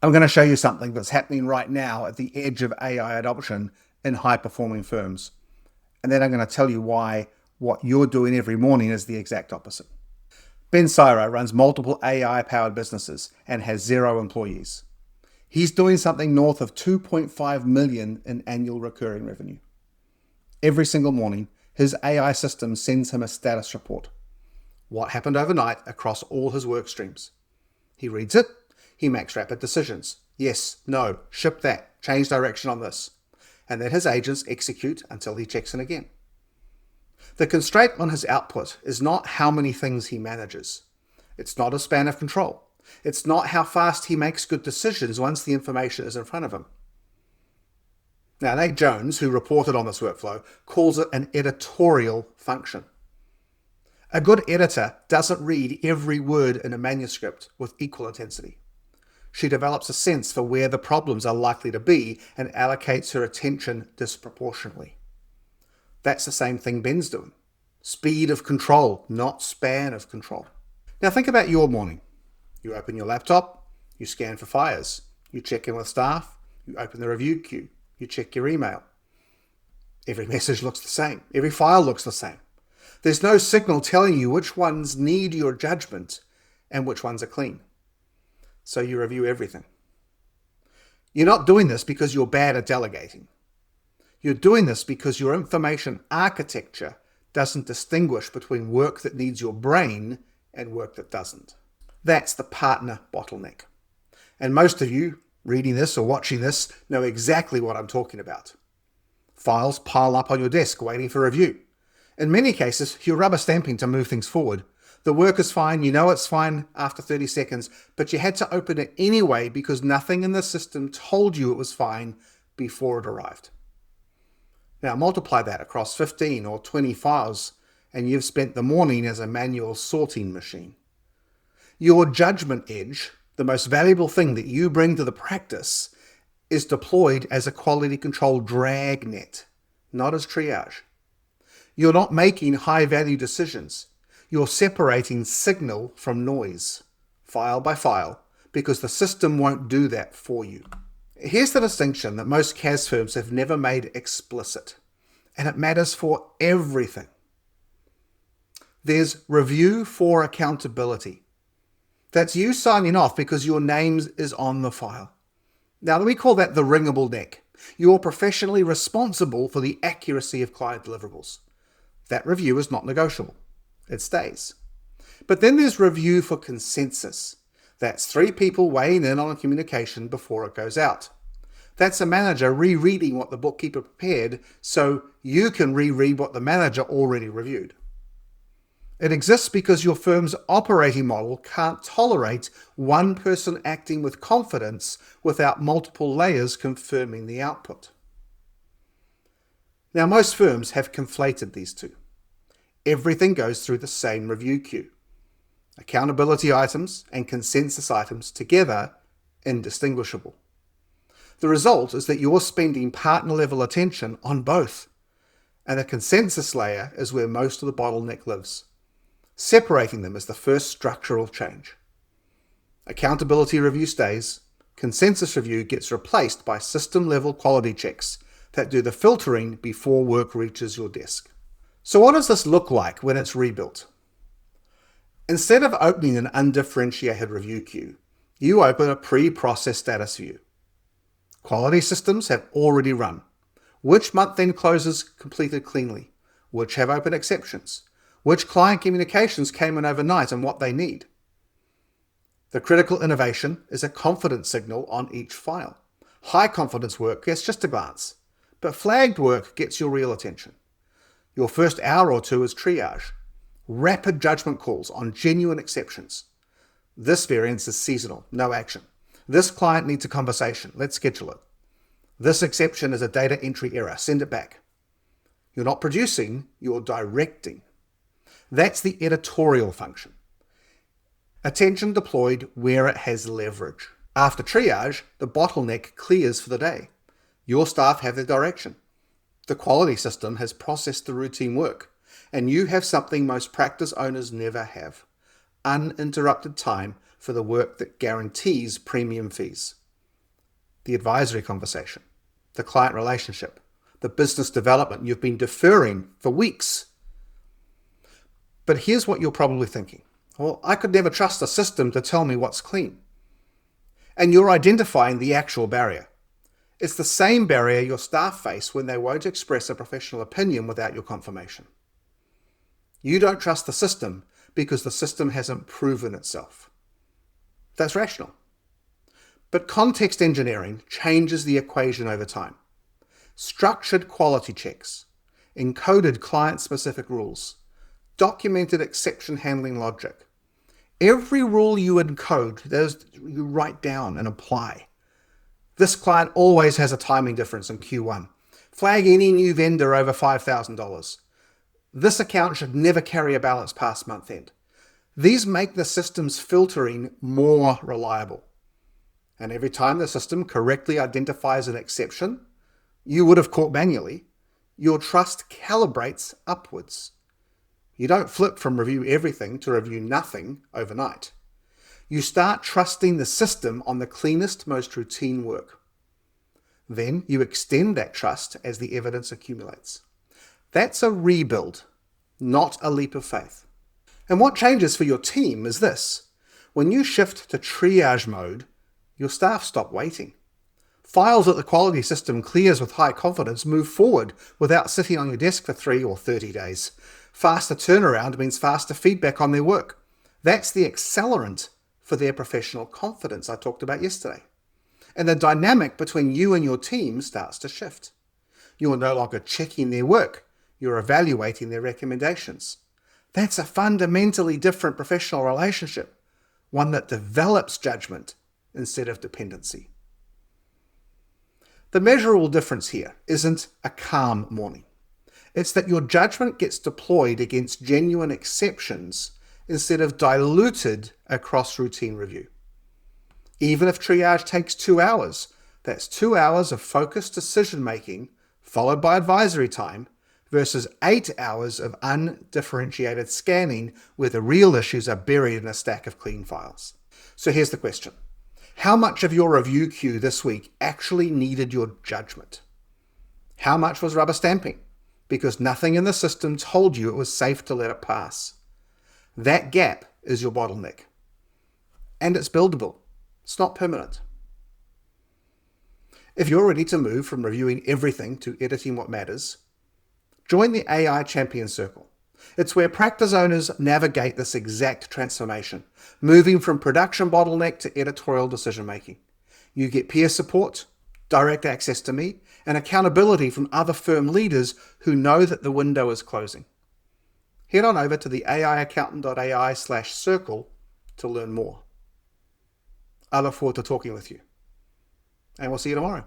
I'm going to show you something that's happening right now at the edge of AI adoption in high-performing firms. And then I'm going to tell you why what you're doing every morning is the exact opposite. Ben Sira runs multiple AI-powered businesses and has 0 employees. He's doing something north of 2.5 million in annual recurring revenue. Every single morning, his AI system sends him a status report. What happened overnight across all his work streams. He reads it. He makes rapid decisions. Yes, no, ship that, change direction on this. And then his agents execute until he checks in again. The constraint on his output is not how many things he manages. It's not a span of control. It's not how fast he makes good decisions once the information is in front of him. Now, Nate Jones, who reported on this workflow, calls it an editorial function. A good editor doesn't read every word in a manuscript with equal intensity. She develops a sense for where the problems are likely to be and allocates her attention disproportionately. That's the same thing Ben's doing. Speed of control, not span of control. Now think about your morning. You open your laptop, you scan for fires, you check in with staff, you open the review queue, you check your email. Every message looks the same. Every file looks the same. There's no signal telling you which ones need your judgment and which ones are clean. So you review everything. You're not doing this because you're bad at delegating. You're doing this because your information architecture doesn't distinguish between work that needs your brain and work that doesn't. That's the partner bottleneck. And most of you reading this or watching this know exactly what I'm talking about. Files pile up on your desk waiting for review. In many cases, you're rubber stamping to move things forward. The work is fine, you know it's fine after 30 seconds, but you had to open it anyway because nothing in the system told you it was fine before it arrived. Now multiply that across 15 or 20 files, and you've spent the morning as a manual sorting machine. Your judgment edge, the most valuable thing that you bring to the practice, is deployed as a quality control dragnet, not as triage. You're not making high-value decisions. You're separating signal from noise, file by file, because the system won't do that for you. Here's the distinction that most CAS firms have never made explicit, and it matters for everything. There's review for accountability. That's you signing off because your name is on the file. Now, we call that the ringable neck. You're professionally responsible for the accuracy of client deliverables. That review is not negotiable. It stays. But then there's review for consensus. That's 3 people weighing in on a communication before it goes out. That's a manager rereading what the bookkeeper prepared so you can reread what the manager already reviewed. It exists because your firm's operating model can't tolerate one person acting with confidence without multiple layers confirming the output. Now, most firms have conflated these two. Everything goes through the same review queue. Accountability items and consensus items together, indistinguishable. The result is that you're spending partner-level attention on both, and the consensus layer is where most of the bottleneck lives. Separating them is the first structural change. Accountability review stays, consensus review gets replaced by system-level quality checks that do the filtering before work reaches your desk. So what does this look like when it's rebuilt? Instead of opening an undifferentiated review queue, you open a pre-process status view. Quality systems have already run. Which month-end closes completed cleanly? Which have open exceptions? Which client communications came in overnight and what they need? The critical innovation is a confidence signal on each file. High confidence work gets just a glance, but flagged work gets your real attention. Your first hour or two is triage. Rapid judgment calls on genuine exceptions. This variance is seasonal, no action. This client needs a conversation, let's schedule it. This exception is a data entry error, send it back. You're not producing, you're directing. That's the editorial function. Attention deployed where it has leverage. After triage, the bottleneck clears for the day. Your staff have their direction. The quality system has processed the routine work, and you have something most practice owners never have: uninterrupted time for the work that guarantees premium fees. the advisory conversation, the client relationship, the business development you've been deferring for weeks. But here's what you're probably thinking. Well, I could never trust a system to tell me what's clean. And you're identifying the actual barrier. It's the same barrier your staff face when they won't express a professional opinion without your confirmation. You don't trust the system because the system hasn't proven itself. That's rational. But context engineering changes the equation over time. Structured quality checks, encoded client-specific rules, documented exception handling logic. Every rule you encode, you write down and apply. This client always has a timing difference in Q1. Flag any new vendor over $5,000. This account should never carry a balance past month end. These make the system's filtering more reliable. And every time the system correctly identifies an exception you would have caught manually, your trust calibrates upwards. You don't flip from review everything to review nothing overnight. You start trusting the system on the cleanest, most routine work. Then you extend that trust as the evidence accumulates. That's a rebuild, not a leap of faith. And what changes for your team is this. When you shift to triage mode, your staff stop waiting. Files that the quality system clears with high confidence move forward without sitting on your desk for 3 or 30 days. Faster turnaround means faster feedback on their work. That's the accelerant for their professional confidence I talked about yesterday. And the dynamic between you and your team starts to shift. You're no longer checking their work, you're evaluating their recommendations. That's a fundamentally different professional relationship, one that develops judgment instead of dependency. The measurable difference here isn't a calm morning. It's that your judgment gets deployed against genuine exceptions instead of diluted across routine review. Even if triage takes 2 hours, that's 2 hours of focused decision-making followed by advisory time versus 8 hours of undifferentiated scanning where the real issues are buried in a stack of clean files. So here's the question. How much of your review queue this week actually needed your judgment? How much was rubber stamping? Because nothing in the system told you it was safe to let it pass. That gap is your bottleneck. And it's buildable. It's not permanent. If you're ready to move from reviewing everything to editing what matters, join the AI Champion Circle. It's where practice owners navigate this exact transformation, moving from production bottleneck to editorial decision-making. You get peer support, direct access to me, and accountability from other firm leaders who know that the window is closing. Head on over to the aiaccountant.ai/circle to learn more. I look forward to talking with you, and we'll see you tomorrow.